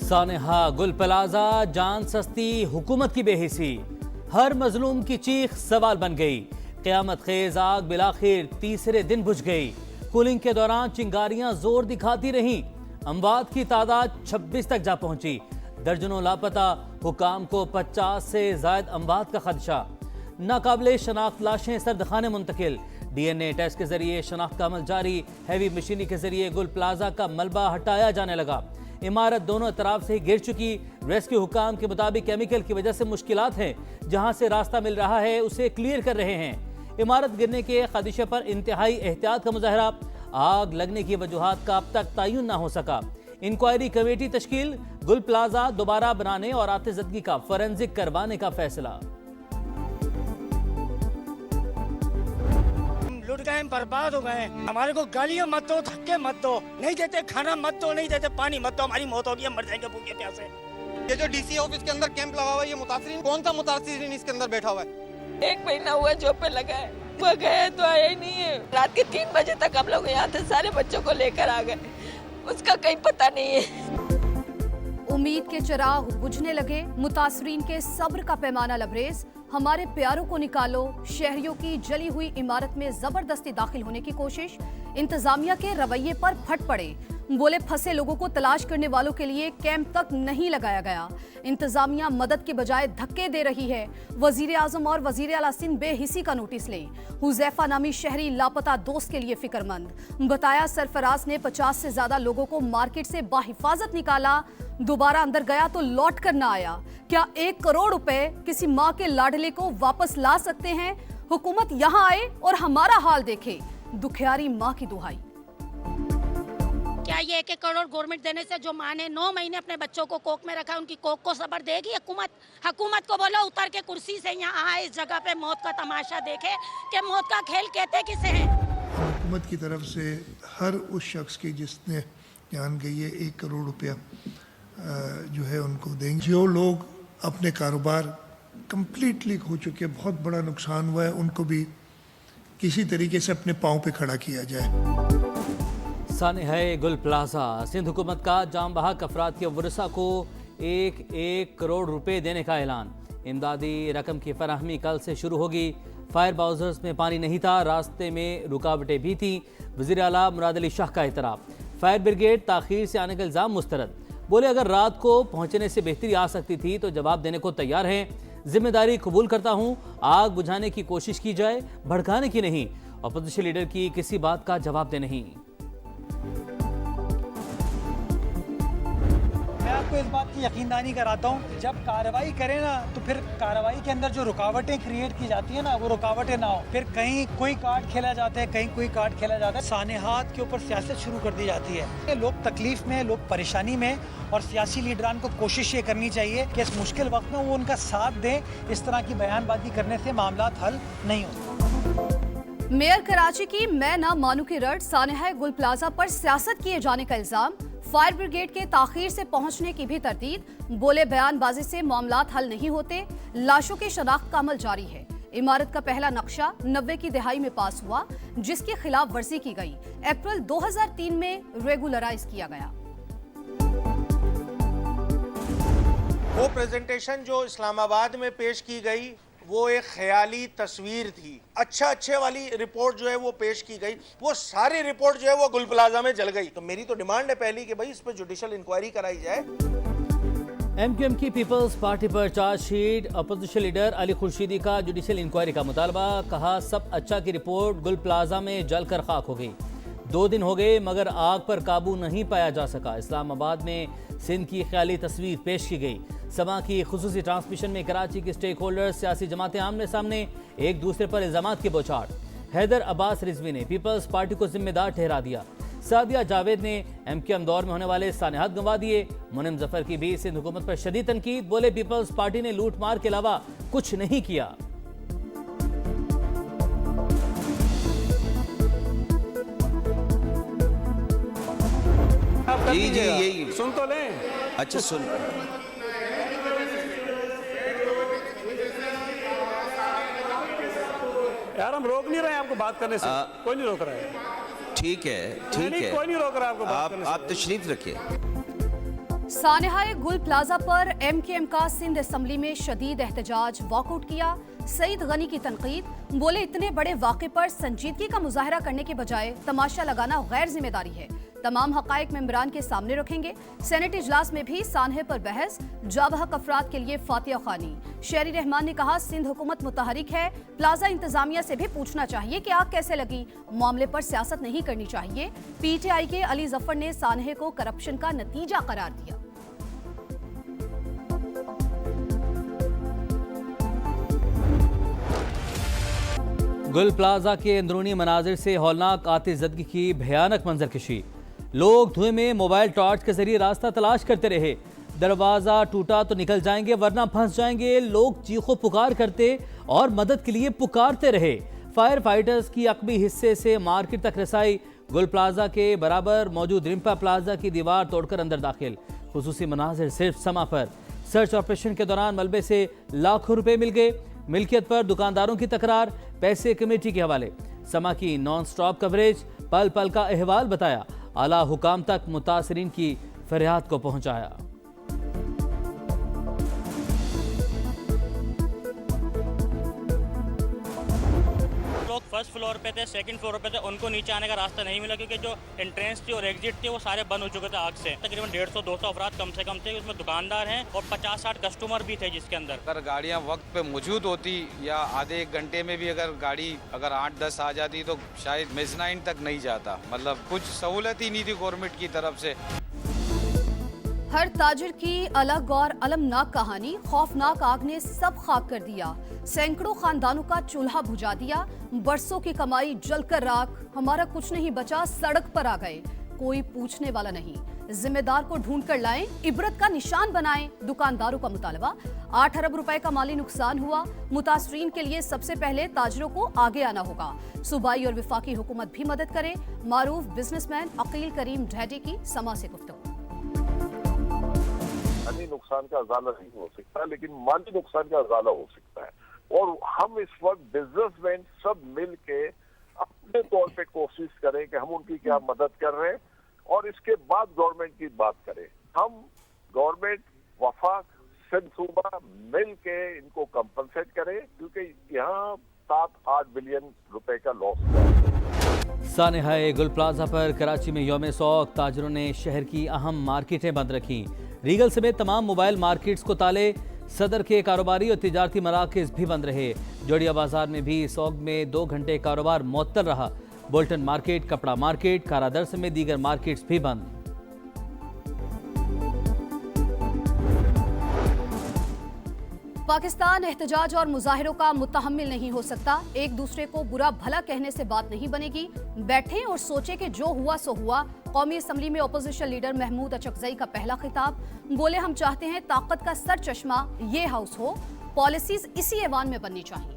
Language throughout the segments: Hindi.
सानेहा गुल प्लाजा जान सस्ती हुकूमत की बेहिसी, हर मजलूम की चीख सवाल बन गई। क़यामत खेज आग बिलाखिर तीसरे दिन बुझ गई। कूलिंग के दौरान चिंगारियां जोर दिखाती रहीं। अमवात की तादाद 26 तक जा पहुंची। दर्जनों लापता, हुकाम को 50 से जायद अमवात का खदशा। नाकाबिले शनाख्त लाशें सर्दखाने मुंतकिल। DNA टेस्ट के जरिए शनाख्त का अमल जारी। हैवी मशीनरी के जरिए गुल प्लाजा का मलबा हटाया जाने लगा। इमारत दोनों तरफ से घिर चुकी। रेस्क्यू हुकाम के मुताबिक केमिकल की वजह से मुश्किलात हैं। जहां से रास्ता मिल रहा है उसे क्लियर कर रहे हैं। इमारत गिरने के खदशे पर इंतहाई एहतियात का मुजाहरा। आग लगने की वजूहात का अब तक तयन न हो सका। इंक्वायरी कमेटी तश्कील। गुल प्लाजा दोबारा बनाने और आतिशज़दगी का फॉरेंसिक करवाने का फैसला। लुट गए, बर्बाद हो गए। हमारे को गालियां मत दो, धक्के मत दो, नहीं देते खाना मत दो, नहीं देते पानी मत दो, हमारी मौत होगी, हम मर जाएंगे भूखे प्यासे। ये जो डीसी ऑफिस के अंदर कैंप लगा हुआ है, ये मुतासिरीन, कौन सा मुतासिरीन इसके अंदर बैठा हुआ है? 1 महीना हुआ जॉब पे लगा है, वो गए तो आया ही नहीं है। रात के 3 बजे तक हम लोग यहाँ थे, सारे बच्चों को लेकर आ गए, उसका कहीं पता नहीं है। उम्मीद के चिराग बुझने लगे, मुतासरीन के सब्र का पैमाना लबरेज। हमारे प्यारों को निकालो। शहरियों की जली हुई इमारत में जबरदस्ती दाखिल होने की कोशिश। इंतजामिया के रवैये पर फट पड़े। बोले फंसे लोगों को तलाश करने वालों के लिए कैंप तक नहीं लगाया गया। इंतजामिया मदद के बजाय धक्के दे रही है। वजीर आजम और वजीर आला सिंध बेहिसी का नोटिस लें। हुजैफा नामी शहरी लापता दोस्त के लिए फिक्रमंद। बताया सरफराज ने 50 से ज्यादा लोगों को मार्केट से बाहिफाजत निकाला। दोबारा अंदर गया तो लौट कर ना आया। क्या 1 करोड़ रुपए किसी माँ के लाडले को वापस ला सकते हैं? हुकूमत यहाँ आए और हमारा हाल देखे। दुखियारी माँ की दुहाई। क्या ये 1 करोड़ गवर्नमेंट देने से जो माँ ने 9 महीने अपने बच्चों को कोख में रखा, उनकी कोख को सबर देगी हुकूमत? हुकूमत को बोलो उतर के कुर्सी से यहाँ आए, इस जगह पे मौत का तमाशा देखे कि मौत का खेल कहते किसे है। हुकूमत की तरफ से हर उस शख्स की जिसने जान गई है 1 करोड़ रुपया जो है उनको देंगे। जो लोग अपने कारोबार कंप्लीटली खो चुके, बहुत बड़ा नुकसान हुआ है, उनको भी किसी तरीके से अपने पाँव पे खड़ा किया जाए। सानेहा गुल प्लाजा। सिंध हुकूमत का जाम बहक अफराद के वरसा को 1 करोड़ रुपए देने का ऐलान। इमदादी रकम की फराहमी कल से शुरू होगी। फायर बाउजर्स में पानी नहीं था, रास्ते में रुकावटें भी थीं। वज़ीर आला मुराद अली शाह का एतराफ़। फायर ब्रिगेड ताख़ीर से आने का इल्ज़ाम मुस्तरद। बोले अगर रात को पहुंचने से बेहतरी आ सकती थी तो जवाब देने को तैयार हैं। जिम्मेदारी कबूल करता हूं, आग बुझाने की कोशिश की जाए, भड़काने की नहीं। अपोजिशन लीडर की किसी बात का जवाब दे नहीं। मैं आपको इस बात की यकीनदानी कराता हूँ, जब कार्रवाई करें ना तो फिर कार्रवाई के अंदर जो रुकावटें क्रिएट की जाती है ना, वो रुकावटें ना हो। फिर कहीं कोई कार्ड खेला जाता है, कहीं कोई कार्ड खेला जाता है। सानेहात के ऊपर सियासत शुरू कर दी जाती है। लोग तकलीफ में, लोग परेशानी में, और सियासी लीडरान को कोशिश ये करनी चाहिए कि इस मुश्किल वक्त में वो उनका साथ दें। इस तरह की बयानबाजी करने से मामला हल नहीं होते। मेयर कराची की मैं ना मानू की रट। सानेहा गुल प्लाजा पर सियासत किए जाने का इल्जाम। फायर ब्रिगेड के ताखीर से पहुंचने की भी तरदीद। बोले बयानबाजी से मामलात हल नहीं होते। लाशों की शनाख्त का अमल जारी है। इमारत का पहला नक्शा 90 की दहाई में पास हुआ, जिसकी खिलाफ वर्जी की गई। अप्रैल 2003 में रेगुलराइज किया गया। वो प्रेजेंटेशन जो इस्लामाबाद में पेश की गई वो एक ख्याली तस्वीर थी। अच्छे वाली रिपोर्ट जो है वो पेश की गई, वो सारी रिपोर्ट जो है वो गुल प्लाजा में जल गई। तो मेरी तो डिमांड है पहली कि भाई इस पर जुडिशल इंक्वायरी कराई जाए। MQM की पीपल्स पार्टी पर chargesheet. Opposition leader Ali Khurshidi का जुडिशल इंक्वायरी का मुतालबा। कहा सब अच्छा की रिपोर्ट गुल प्लाजा में जलकर खाक हो गई। 2 दिन हो गए मगर आग पर काबू नहीं पाया जा सका। इस्लामाबाद में सिंध की ख्याली तस्वीर पेश की गई। समा की खुसूसी ट्रांसमिशन में कराची के स्टेक होल्डर, सियासी जमातें आमने सामने, एक दूसरे पर इल्जामात की बौछार। हैदर अब्बास रिजवी ने पीपल्स पार्टी को जिम्मेदार ठहरा दिया। सादिया जावेद ने MQM दौर में होने वाले सानेहात गंवा दिए। मुनिम जफर की भी सिंध हुकूमत पर शदीद तनकीद। बोले पीपल्स पार्टी ने लूट मार के अलावा कुछ नहीं किया। जी यही सुन तो लें। अच्छा सुन। यार हम रोक नहीं रहे हैं आपको बात करने से। कोई नहीं रोक रहा है। ठीक है, ठीक है, कोई नहीं रोक रहा आपको बात करने से। आप तशरीफ रखिए। सानेहाए गुल प्लाजा पर एमकेएम का सिंध असम्बली में शदीद एहतजाज, वॉकआउट किया। सईद गनी की तनकीद, बोले इतने बड़े वाक़े पर संजीदगी का मुजाहरा करने के बजाय तमाशा लगाना गैर जिम्मेदारी है। तमाम हकायक मेंबरान के सामने रखेंगे। सेनेट इजलास में भी सानहे पर बहस, जाबहक अफराद के लिए फातिहा खानी। शेरी रहमान ने कहा सिंध हुकूमत मुतहरिक है, प्लाजा इंतजामिया से भी पूछना चाहिए कि आग कैसे लगी। मामले पर सियासत नहीं करनी चाहिए। पीटीआई के अली जफर ने सानहे को करप्शन का नतीजा करार दिया। गुल प्लाजा के अंदरूनी मनाजिर से हौलनाक आतिशज़दगी की भयानक मंजरकशी। लोग धुएं में मोबाइल टॉर्च के जरिए रास्ता तलाश करते रहे। दरवाज़ा टूटा तो निकल जाएंगे वरना फंस जाएंगे। लोग चीखो पुकार करते और मदद के लिए पुकारते रहे। फायर फाइटर्स की अकबी हिस्से से मार्केट तक रसाई। गुल प्लाजा के बराबर मौजूद रिम्पा प्लाजा की दीवार तोड़कर अंदर दाखिल। खुसूसी मनाजिर सिर्फ समा पर। सर्च ऑपरेशन के दौरान मलबे से लाखों रुपए मिल गए। मिल्कियत पर दुकानदारों की तकरार, पैसे कमेटी के हवाले। समा की नॉन स्टॉप कवरेज, पल पल का अहवाल बताया। आला हुकाम तक मुतासरीन की फरियाद को पहुंचाया। लोग फर्स्ट फ्लोर पे थे, सेकंड फ्लोर पे थे, उनको नीचे आने का रास्ता नहीं मिला क्योंकि जो एंट्रेंस थी और एग्जिट थी वो सारे बंद हो चुके थे आग से। तकरीबन 150-200 अफराद कम से कम थे, उसमें दुकानदार हैं और 50-60 कस्टमर भी थे जिसके अंदर। अगर गाड़ियां वक्त पे मौजूद होती या आधे एक घंटे में भी अगर गाड़ी 8-10 आ जाती तो शायद मेजनाइन तक नहीं जाता। मतलब कुछ सहूलत ही नहीं थी गवर्नमेंट की तरफ से। हर ताजिर की अलग और अलमनाक कहानी। खौफनाक आग ने सब खाक कर दिया। सैकड़ों खानदानों का चूल्हा बुझा दिया। बरसों की कमाई जलकर राख। हमारा कुछ नहीं बचा, सड़क पर आ गए। कोई पूछने वाला नहीं। जिम्मेदार को ढूंढ कर लाएं, इबरत का निशान बनाएं। दुकानदारों का मुतालबा। 8 अरब रुपए का माली नुकसान हुआ। मुतासरीन के लिए सबसे पहले ताजिरों को आगे आना होगा। सूबाई और विफाकी हुकूमत भी मदद करे। मारूफ बिजनेसमैन अकील करीम ढैडी की समा से गुफ्तगू। नुकसान का अजाला नहीं हो सकता लेकिन माली नुकसान का अजाला हो सकता है। और हम इस वक्त बिजनेसमैन सब मिल के अपने तौर पे कोशिश करें कि हम उनकी क्या मदद कर रहे हैं और इसके बाद गवर्नमेंट की बात करें। हम गवर्नमेंट, वफाक, सिंध सूबा मिल के इनको कंपनसेट करें क्योंकि यहाँ 7-8 बिलियन रुपए का लॉस हुआ। सानेहाए गुल प्लाजा पर कराची में यौम सौक ताजरों ने शहर की अहम मार्केटें बंद रखी। रीगल समेत तमाम मोबाइल मार्केट्स को ताले। सदर के कारोबारी और तिजारती मराकज़ भी बंद रहे। जोड़िया बाजार में भी सौग में 2 घंटे कारोबार मुअत्तल रहा। बोल्टन मार्केट, कपड़ा मार्केट, कारादर समेत दीगर मार्केट्स भी बंद। पाकिस्तान एहतजाज और मुजाहिरों का मुतहम्मिल नहीं हो सकता। एक दूसरे को बुरा भला कहने से बात नहीं बनेगी। बैठें और सोचें कि जो हुआ सो हुआ। कौमी असम्बली में अपोजिशन लीडर महमूद अचकजई का पहला खिताब। बोले हम चाहते हैं ताकत का सर चश्मा ये हाउस हो। पॉलिसीज इसी ऐवान में बननी चाहिए।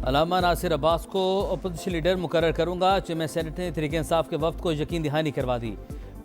अल्लामा नासिर अब्बास को अपोजिशन लीडर मुकर्रर करूंगा। चेयरमैन सेनेट ने तहरीक इंसाफ के वफ्द को यकीन दहानी करवा दी।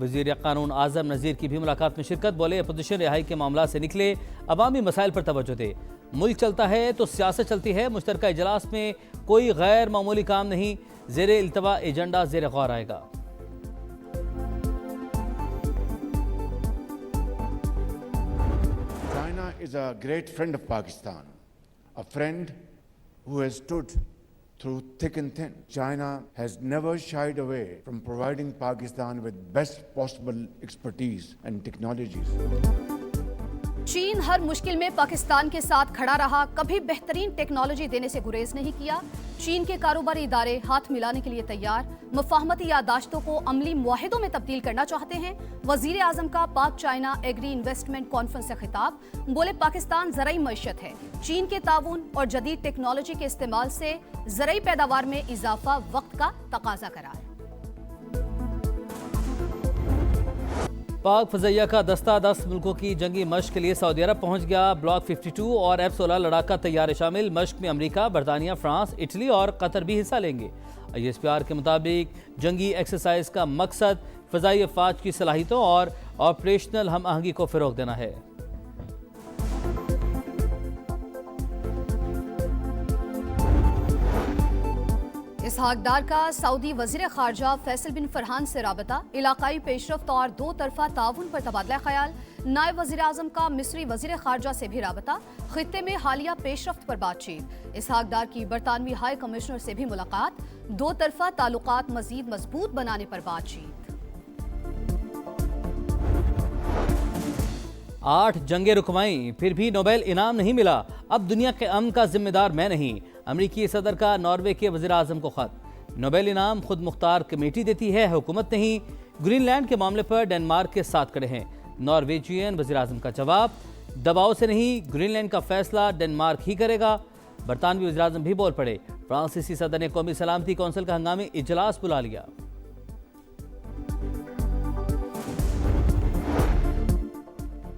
वज़ीर कानून आज़म नज़ीर की भी मुलाकात में शिरकत। बोले अपोजिशन रिहाई के मामला से निकले, अवामी मसाइल पर तवज्जो दे। मुल्क चलता है तो सियासत चलती है। मुश्तरका इजलास में कोई गैर मामूली काम नहीं। ज़ेरे इल्तवा एजेंडा ज़ेरे गौर आएगा। China is a great friend of Pakistan, a friend who has stood through thick and thin. China has never shied away from providing Pakistan with best possible expertise and technologies. चीन हर मुश्किल में पाकिस्तान के साथ खड़ा रहा। कभी बेहतरीन टेक्नोलॉजी देने से गुरेज नहीं किया। चीन के कारोबारी इदारे हाथ मिलाने के लिए तैयार। मुफाहमती यादाश्तों को अमली मुआहिदों में तब्दील करना चाहते हैं। वजीर आजम का पाक चाइना एग्री इन्वेस्टमेंट कॉन्फ्रेंस से खिताब। बोले पाकिस्तान ज़राई मईशत है। चीन के ताउन और जदीद टेक्नोलॉजी के इस्तेमाल से ज़राई पैदावार में इजाफा वक्त का तकाजा करार। पाक फजैया का दस्ता 10 मुल्कों की जंगी मश्क के लिए सऊदी अरब पहुंच गया। ब्लॉक 52 और F-16 लड़ाका तैयारे शामिल। मश्क में अमेरिका, बरतानिया, फ्रांस, इटली और कतर भी हिस्सा लेंगे। ISPR के मुताबिक जंगी एक्सरसाइज का मकसद फ़ज़ाई अफवाज की सलाहियतों और ऑपरेशनल हम आहंगी को फ़रोग़ देना है। इसहाक डार का सऊदी वजीर खारजा फैसल बिन फरहान से राबता, इलाकाई पेशरफ्त और दो तरफा ताउन पर तबादला ख्याल। नायब वजीर आजम का मिस्री वजीर खारजा से भी राबता, खित्ते में हालिया पेशरफ्त पर बातचीत। इसहाक डार की बरतानवी हाई कमिश्नर से भी मुलाकात, दो तरफा ताल्लुकात मजीद मजबूत बनाने पर बातचीत। 8 जंगे रुकवाई, फिर भी नोबेल इनाम नहीं मिला। अब दुनिया के अमन का जिम्मेदार मैं नहीं। अमरीकी सदर का नॉर्वे के वजीर आजम को खत। नोबेल इनाम खुद मुख्तार कमेटी देती है, हुकूमत नहीं। ग्रीनलैंड के मामले पर डेनमार्क के साथ खड़े हैं नॉर्वेजियन वजीर आजम का जवाब, दबाव से नहीं, ग्रीनलैंड का फैसला डेनमार्क ही करेगा। बरतानवी वजीर आजम भी बोल पड़े। फ्रांसीसी सदर ने कौमी सलामती कौंसिल का हंगामी इजलास बुला लिया।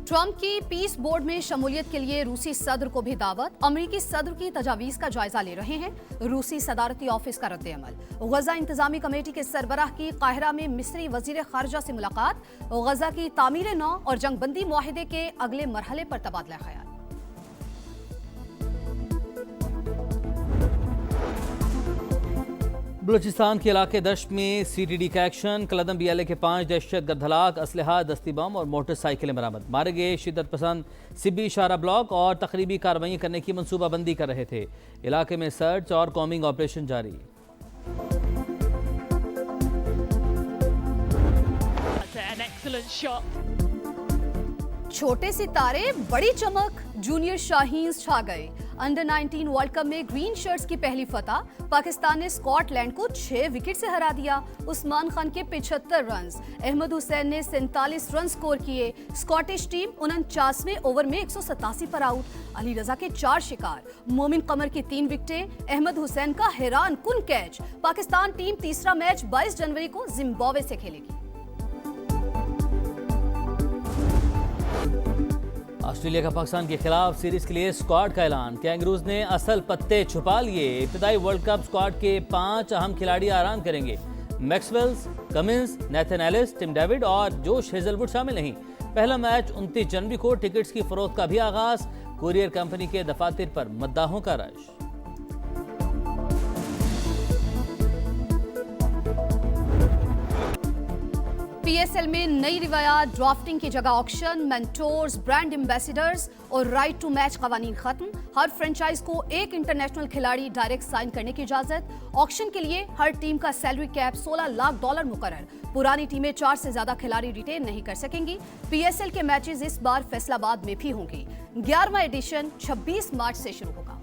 ट्रंप की पीस बोर्ड में शमूलियत के लिए रूसी सदर को भी दावत। अमरीकी सदर की तजावीज का जायजा ले रहे हैं रूसी सदारती ऑफिस का रद्द-ए-अमल। गजा इंतजामी कमेटी के सरबराह की काहिरा में मिस्री वजीर खारजा से मुलाकात। गजा की तामीर नौ और जंगबंदी मुआहिदे के अगले मरहले पर तबादला ख्याल। बलूचिस्तान के इलाके दश्त में CTD का एक्शन। कलदम BLA के 5 दहशतगर्द हलाक, असलहा, दस्ती बम और मोटरसाइकिलें बरामद। मारे गए शिद्दत पसंद सिब्बी शारा ब्लॉक और तकरीबी कार्रवाई करने की मनसूबाबंदी कर रहे थे। इलाके में सर्च और कॉम्बिंग ऑपरेशन जारी। छोटे सितारे बड़ी चमक, जूनियर शाहीन्स छा गए। अंडर 19 वर्ल्ड कप में ग्रीन शर्ट्स की पहली फतह। पाकिस्तान ने स्कॉटलैंड को 6 विकेट से हरा दिया। उस्मान खान के 75 रन, अहमद हुसैन ने 47 रन स्कोर किए। स्कॉटिश टीम 49वें ओवर में 187 पर आउट। अली रजा के 4 शिकार, मोमिन कमर की 3 विकेटें, अहमद हुसैन का हैरान कुन कैच। पाकिस्तान टीम तीसरा मैच 22 जनवरी को जिम्बाब्वे से खेलेगी। ऑस्ट्रेलिया का पाकिस्तान के खिलाफ सीरीज के लिए स्क्वाड का ऐलान। कैंगरूज ने असल पत्ते छुपा लिए। इब्तदाई वर्ल्ड कप स्क्वाड के 5 अहम खिलाड़ी आराम करेंगे। Maxwells, Cummins, Nathan Ellis, Tim David और जोश हेजलवुड शामिल नहीं। पहला मैच 29 जनवरी को। टिकट्स की फरोख्त का भी आगाज। कुरियर कंपनी के दफातर पर मद्दाहों का रश। PSL में नई रिवायात, ड्राफ्टिंग की जगह ऑक्शन, मेंटोर्स, ब्रांड एम्बेसडर्स और राइट टू मैच कवानीन खत्म। हर फ्रेंचाइज को एक इंटरनेशनल खिलाड़ी डायरेक्ट साइन करने की इजाजत। ऑक्शन के लिए हर टीम का सैलरी कैप $16 लाख मुकर्रर। पुरानी टीमें 4 से ज्यादा खिलाड़ी रिटेन नहीं कर सकेंगी। PSL के मैचेस इस बार फैसलाबाद में भी होंगे। 11वां एडिशन 26 मार्च से शुरू होगा।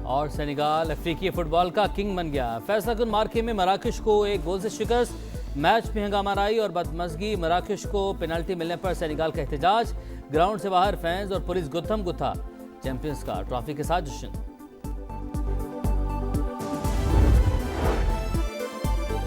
और सेनेगाल अफ्रीकी फुटबॉल का किंग बन गया। फैसलाकुन मार्के में मराकश को 1 गोल से शिकस्त। मैच में हंगामाराई और बदमजगी। मराकश को पेनल्टी मिलने पर सेनेगाल का एहतजाज। ग्राउंड से बाहर फैंस और पुलिस गुत्थम गुत्था। चैंपियंस का ट्रॉफी के साथ जश्न।